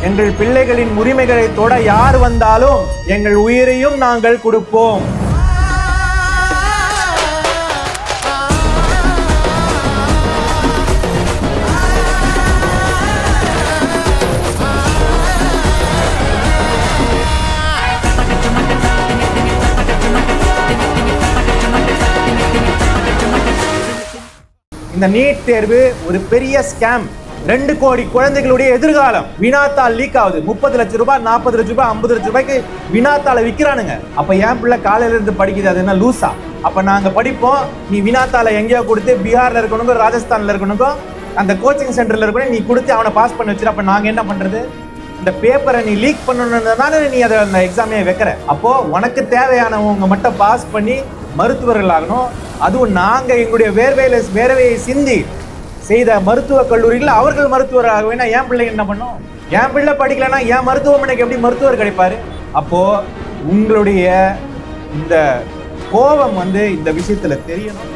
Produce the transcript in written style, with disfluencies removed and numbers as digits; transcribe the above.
எங்கள் பிள்ளைகளின் உரிமைகளை தொட யார் வந்தாலும் எங்கள் உயிரையும் நாங்கள் கொடுப்போம். இந்த நீட் தேர்வு ஒரு பெரிய ஸ்கேம். 2 கோடி குழந்தைகளுடைய எதிர்காலம் வினாத்தாள் லீக் ஆகுது. 30 லட்சம் ரூபாய், 40 லட்சம் ரூபாய், 50 லட்சம் ரூபாய்க்கு வினாத்தாளை விற்கிறானுங்க. அப்ப என் பிள்ளை காலையில இருந்து படிக்குது, அது என்ன லூசா? அப்ப நாங்க படிப்போம், நீ வினாத்தாளை எங்கேயோ கொடுத்து பீகார்ல இருக்கணுங்க, ராஜஸ்தான்ல இருக்கணுங்க, அந்த கோச்சிங் சென்டர்ல இருக்கணும், நீ கொடுத்து அவனை பாஸ் பண்ண வச்சிரு. அப்ப நாங்க என்ன பண்றது? இந்த பேப்பரை நீ லீக் பண்ணணும்னால நீ அதை அந்த எக்ஸாமே வைக்கிற. அப்போ உனக்கு தேவையானவங்க மட்டும் பாஸ் பண்ணி மருத்துவர்கள் ஆகணும். அதுவும் நாங்க எங்களுடைய வேர்வையை சிந்தி செய்த மருத்துவக் கல்லூரியில் அவர்கள் மருத்துவராக வேணா என் பிள்ளைங்க என்ன பண்ணும்? என் பிள்ளை படிக்கலன்னா என் மருத்துவமனைக்கு எப்படி மருத்துவர் கிடைப்பாரு? அப்போ உங்களுடைய இந்த கோபம் இந்த விஷயத்துல தெரியணும்.